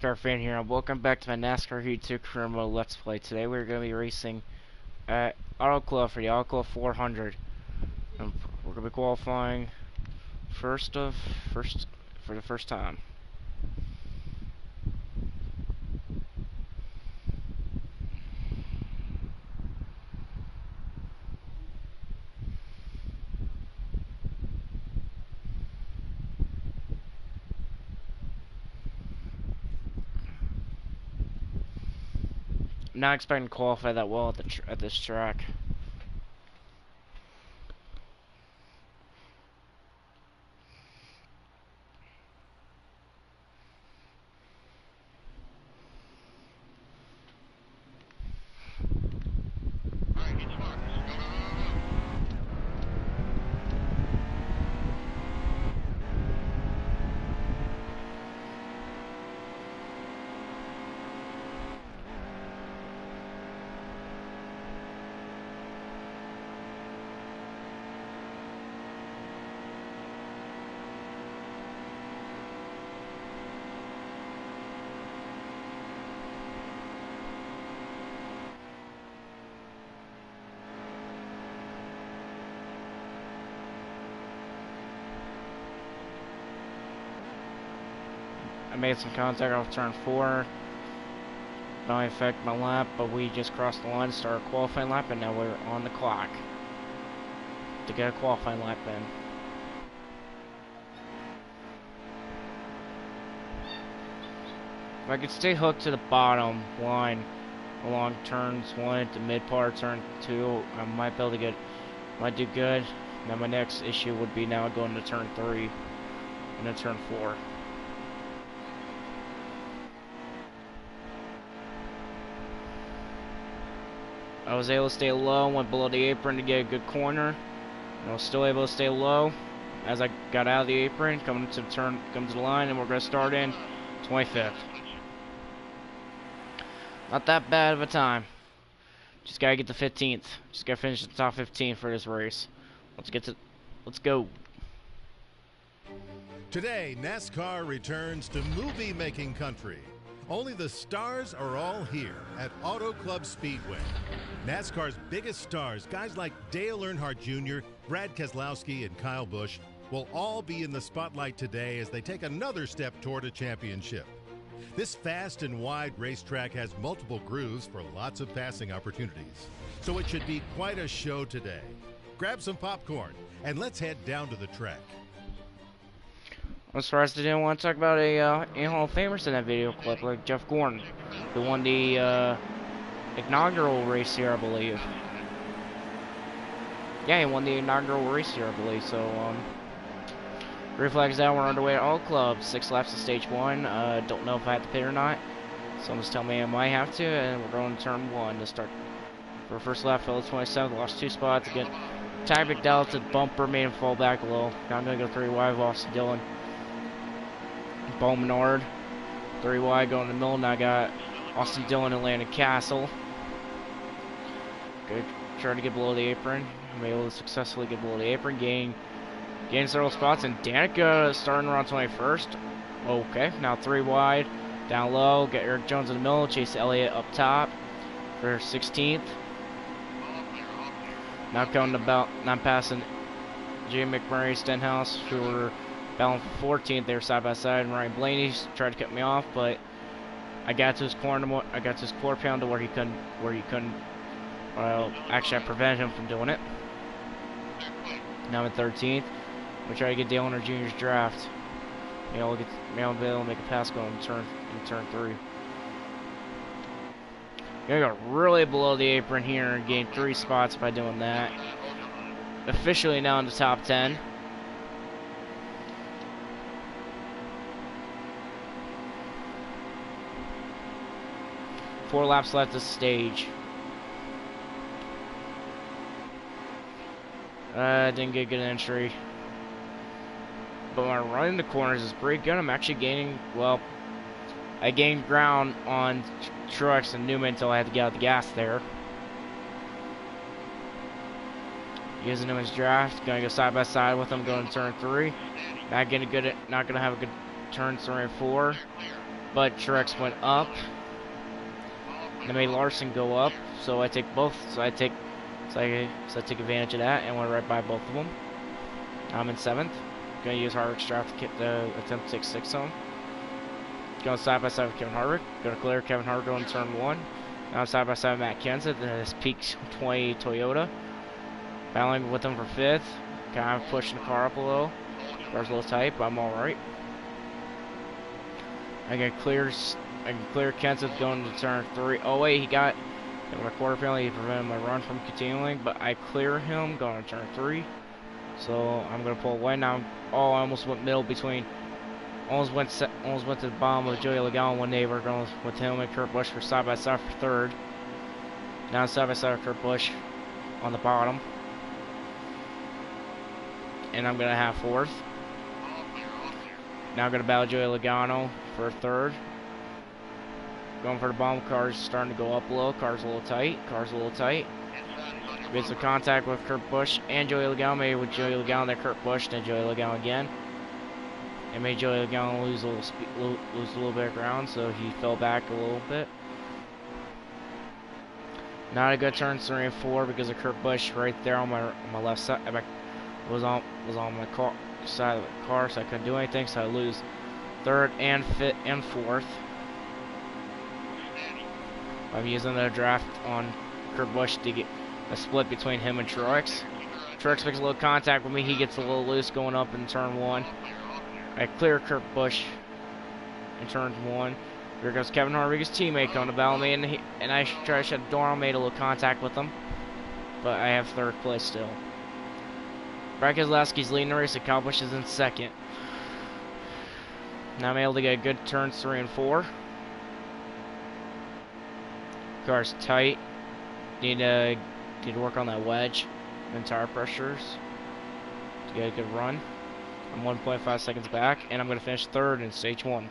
NASCAR fan here, and welcome back to my NASCAR YouTube career mode Let's Play. Today we're going to be racing at Auto Club for the Auto Club 400. And we're going to be qualifying first for the first time. I'm not expecting to qualify that well at this track. I made some contact off turn 4. Not affect my lap, but we just crossed the line, started a qualifying lap, and now we're on the clock to get a qualifying lap in. If I could stay hooked to the bottom line along turns 1 to mid part turn 2, I might be able to might do good. Now my next issue would be now going to turn 3 and then turn 4. I was able to stay low, went below the apron to get a good corner. And I was still able to stay low as I got out of the apron, come to the line, and we're going to start in 25th. Not that bad of a time. Just gotta get to 15th. Just gotta finish the top 15 for this race. Let's go. Today, NASCAR returns to movie-making country. Only the stars are all here at Auto Club Speedway. NASCAR's biggest stars, guys like Dale Earnhardt Jr., Brad Keselowski, and Kyle Busch, will all be in the spotlight today as they take another step toward a championship. This fast and wide racetrack has multiple grooves for lots of passing opportunities, so it should be quite a show today. Grab some popcorn and let's head down to the track. I'm surprised they didn't want to talk about a Hall of Famers in that video clip, like Jeff Gordon, who won the inaugural race here, I believe. Yeah, he won the inaugural race here, I believe. So, green flag's down. We're underway at All Club. 6 laps of stage 1. Don't know if I have to pit or not. Someone's telling me I might have to, and we're going to turn 1 to start. For first lap, fell to 27th, lost 2 spots again. Ty McDowell to bumper, made him fall back a little. Now I'm going to go 3 wide, Austin Dillon. Bo Menard, 3 wide, going in the middle. Now I got Austin Dillon and Landon Castle. Good, trying to get below the apron. I'm able to successfully get below the apron, gain several spots, and Danica starting around 21st. Okay, now 3 wide, down low, get Eric Jones in the middle, Chase Elliott up top for 16th. Now coming about, not passing Jay McMurray, Stenhouse, who were battling for 14th. They were side by side, and Ryan Blaney tried to cut me off, but I got to his corner. I got to his quarter pound to where he couldn't. Well, actually, I prevented him from doing it. Now I'm in 13th. We try to get Dale Earnhardt Jr.'s draft. Maybe I'll be able to make a pass going in turn 3. Gonna go really below the apron here and gain 3 spots by doing that. Officially now in the top 10. Four laps left of stage. Didn't get a good entry. But when I'm running the corners, it's pretty good. I'm actually gaining, well, I gained ground on Truex and Newman until I had to get out the gas there. Using Newman's draft, gonna go side by side with him going to turn 3. Not gonna have a good turn 3 and 4. but Truex went up. And I made Larson go up, so I take both. So I take advantage of that and went right by both of them. I'm in 7th. Gonna use Harvick's draft to attempt to take 6 on. Going side by side with Kevin Harvick. Gonna clear Kevin Harvick on turn 1. Now side by side with Matt Kenseth in his peak 20 Toyota. Battling with him for 5th. Kind of pushing the car up a little. Car's a little tight, but I'm alright. I can clear Kenseth going to turn 3. Oh wait, he got a quarter penalty. He prevented my run from continuing, but I clear him going to turn 3. So I'm gonna pull away now. Oh, I almost went middle between. Almost went to the bottom of Joey Logano when they were going with him and Kurt Busch for side by side for 3rd. Now side by side with Kurt Busch on the bottom, and I'm gonna have 4th. Now I'm gonna battle Joey Logano for 3rd. Going for the bottom. Car's starting to go up a little. Car's a little tight. Made some contact with Kurt Busch and Joey Logano. Made with Joey Logano, then Kurt Busch, then Joey Logano again. And made Joey Logano lose a little bit of ground, so he fell back a little bit. Not a good turn 3 and 4 because of Kurt Busch right there on my left side. I was on my side of the car, so I couldn't do anything. So I lose 3rd and 5th and 4th. I'm using the draft on Kurt Busch to get a split between him and Truex. Truex makes a little contact with me. He gets a little loose going up in turn 1. I clear Kurt Busch in turn 1. Here goes Kevin Harvick's teammate coming to battle me, and I try to shut the door. I made a little contact with him, but I have 3rd place still. Brad Keselowski's leading the race, and Kyle Busch is in 2nd. Now I'm able to get a good turns 3 and 4. Car's tight. Need to work on that wedge and tire pressures to get a good run. I'm 1.5 seconds back, and I'm going to finish 3rd in stage 1.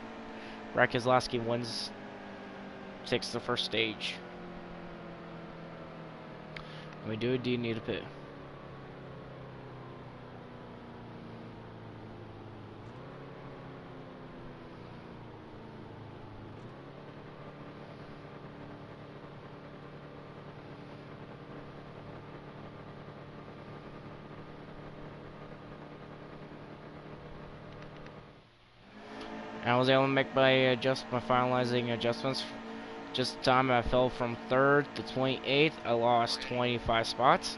Brad Keselowski takes the first stage. When we do it, do you need a pit? I was able to make my finalizing adjustments. Just in time, I fell from 3rd to 28th. I lost 25 spots.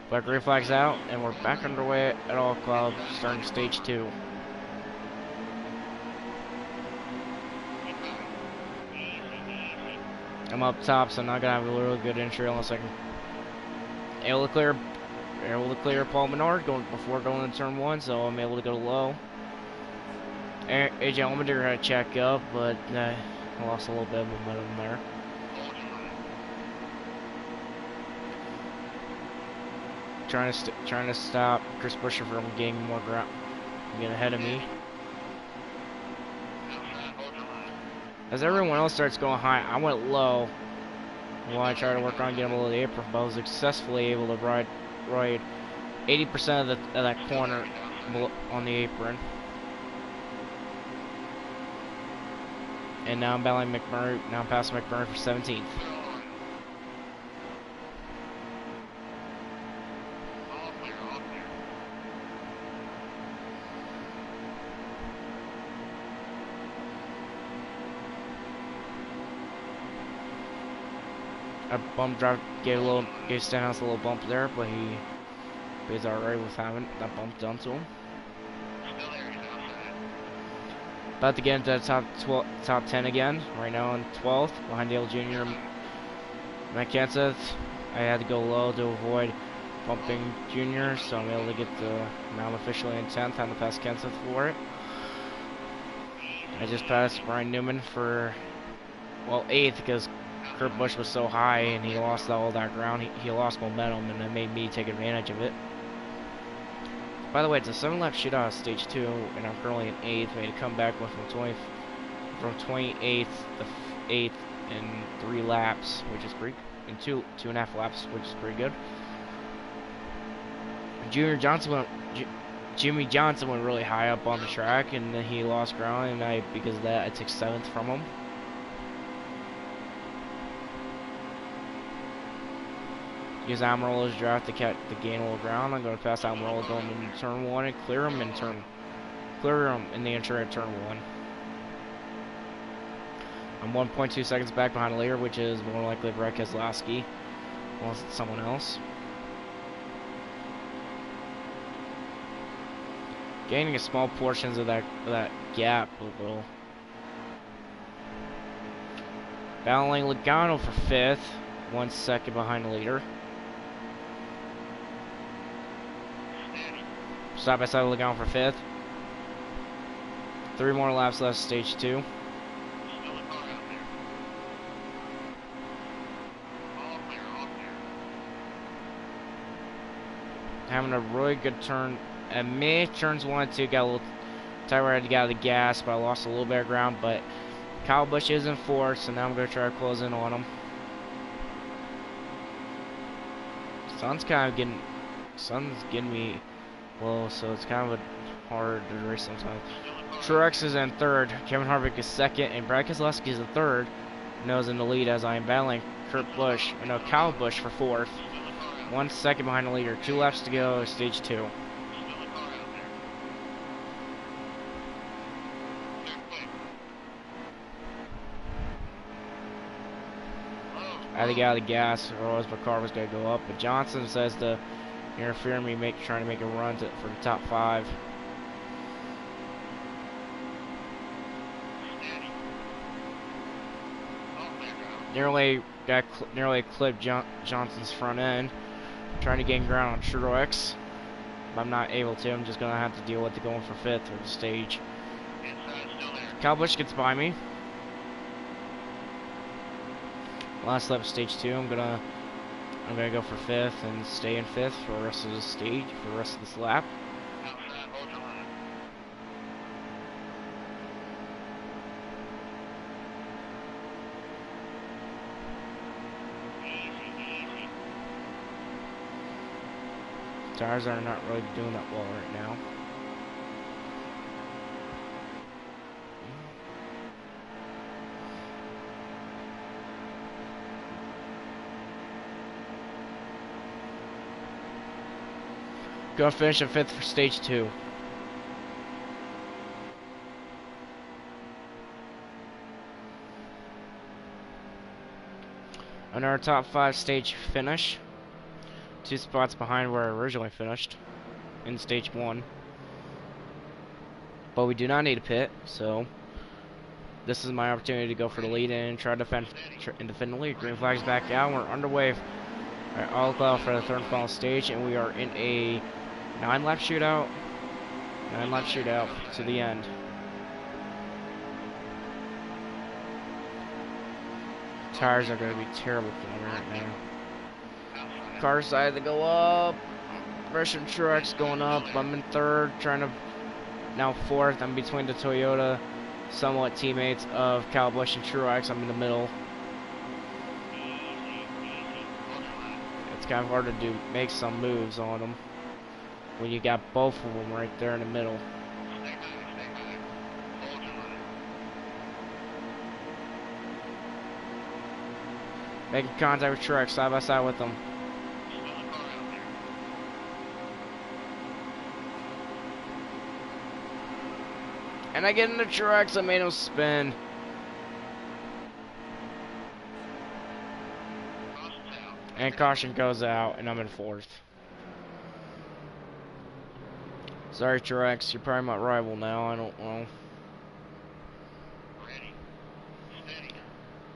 But green flag's out, and we're back underway at All Club, starting stage 2. I'm up top, so I'm not gonna have a really good entry unless I can able to clear Paul Menard before going into turn 1, so I'm able to go low. AJ Allmendinger had to check up, but I lost a little bit of momentum there. Trying to stop Chris Buescher from getting more ground, getting ahead of me. As everyone else starts going high, I went low. While I tried to work on getting below the apron, but I was successfully able to ride 80% of that corner on the apron. And now I'm battling McMurray. Now I'm passing McMurray for 17th. I bump drive, gave Stenhouse a little bump there, but he's alright with having that bump done to him. About to get into the top 10 again. Right now in 12th, behind Dale Jr. Matt Kenseth. I had to go low to avoid bumping Jr., so I'm able to get now I'm officially in 10th. I'm to pass Kenseth for it. I just passed Brian Newman for, well, 8th because Kurt Busch was so high and he lost all that ground. He lost momentum, and it made me take advantage of it. By the way, it's a 7-lap shootout stage 2, and I'm currently in 8th. I made a comeback from 28th to 8th in 3 laps, which is pretty, in 2.5 laps, which is pretty good. Junior Johnson Jimmy Johnson went really high up on the track, and then he lost ground, and because of that, I took 7th from him. Use Amarola's draft to gain a little ground. I'm going to pass Amarola going into turn 1 and clear him in the entry at turn 1. I'm 1.2 seconds back behind the leader, which is more likely Brett Keselowski, unless it's someone else. Gaining a small portions of that gap a little. Battling Logano for 5th, 1 second behind the leader. Side by side with Logano for 5th. 3 more laps left, stage 2. Having a really good turn. At me, turns 1 and 2, got a little tight where I had to get out of the gas, but I lost a little bit of ground. But Kyle Busch is in 4th, so now I'm going to try to close in on him. Sun's getting me low, so it's kind of hard to race sometimes. Truex is in 3rd, Kevin Harvick is 2nd, and Brad Keselowski is in 3rd. Nose in the lead as I am battling Kyle Busch for 4th. 1 second behind the leader. 2 laps to go, stage 2. I had to get out of the gas, or else my car was going to go up. But Johnson says to interfere in me, trying to make a run for the top 5. Nearly clipped Johnson's front end, trying to gain ground on Truex. But I'm not able to. I'm just going to have to deal with it going for 5th for the stage. Kyle Busch gets by me. Last lap of stage 2, I'm gonna go for 5th and stay in 5th for the rest of the stage, for the rest of this lap. Tires are not really doing that well right now. Gonna finish in 5th for stage 2. On our top 5 stage finish. 2 spots behind where I originally finished in stage 1. But we do not need a pit, so this is my opportunity to go for the lead and try to defend the lead. Green flag's back out. We're underway all cloud for the 3rd and final stage, and we are in a 9-lap shootout. 9-lap shootout to the end. Tires are going to be terrible for me right now. Car side to go up. Russian Truex going up. I'm in 3rd, now 4th. I'm between the Toyota somewhat teammates of Kyle Busch and Truex. I'm in the middle. It's kind of hard to make some moves on them when you got both of them right there in the middle. Making contact with Truex side by side with them. And I get into Truex, I made him spin. And caution goes out, and I'm in 4th. Sorry, Truex, you're probably my rival now, I don't know.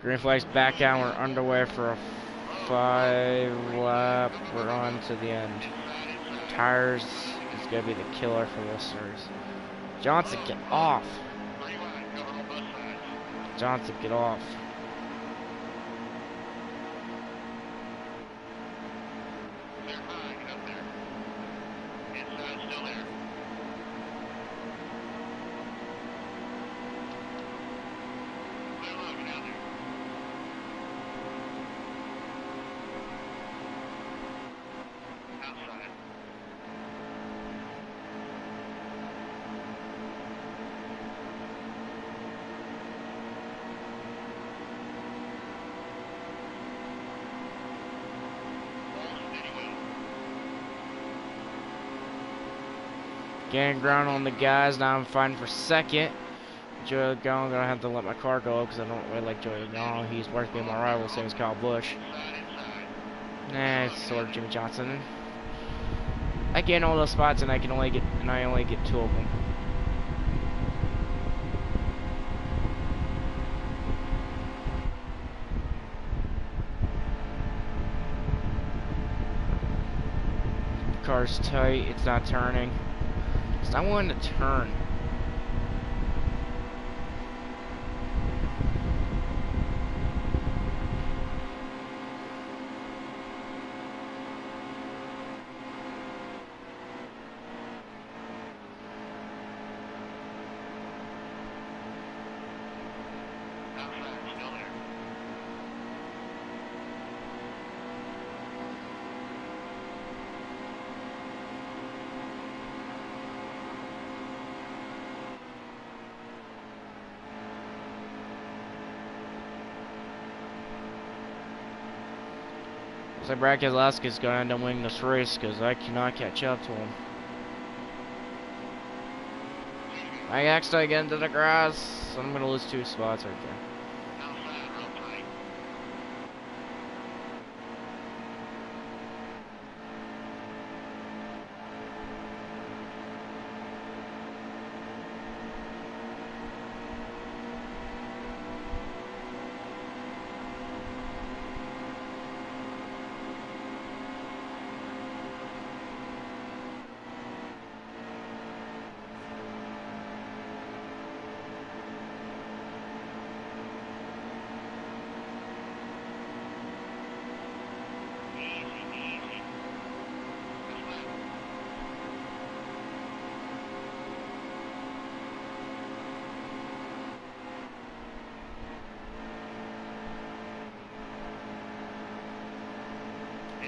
Green flag's back out, we're underway for a 5-lap run to the end. Tires is going to be the killer for listeners. Johnson, get off. Johnson, get off. Getting ground on the guys. Now I'm fighting for second. Joey Logano, gonna have to let my car go because I don't really like Joey Logano. He's worth being my rival, same as Kyle Busch. Nah, it's sort of Jimmy Johnson. I get in all those spots and I only get 2 of them. Car's tight, it's not turning. It's not wanting to turn. So Brad Keselowski's gonna end up winning this race because I cannot catch up to him. I accidentally get into the grass. I'm gonna lose 2 spots right there.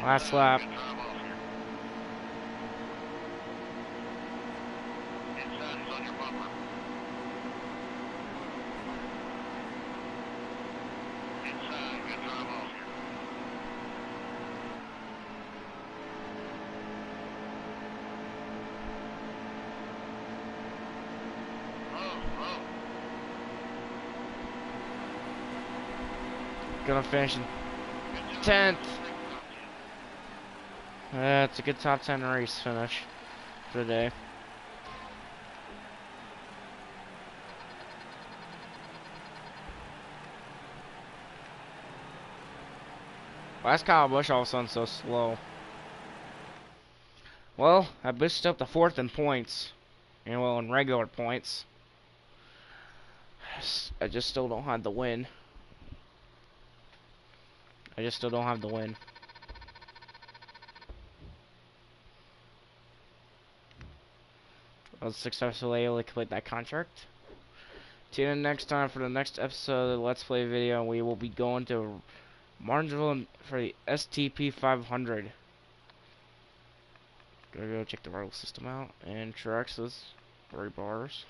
Last lap. Gonna finish in 10th. It's a good top 10 race finish for the day. Why is Kyle Busch all of a sudden so slow? Well, I boosted up to 4th in points. And well, in regular points. I just still don't have the win. I just still don't have the win. I was successfully able to complete that contract. Tune in next time for the next episode of the Let's Play video. We will be going to Martinsville for the STP 500. Gotta go check the roll system out. And Trux's 3 bars.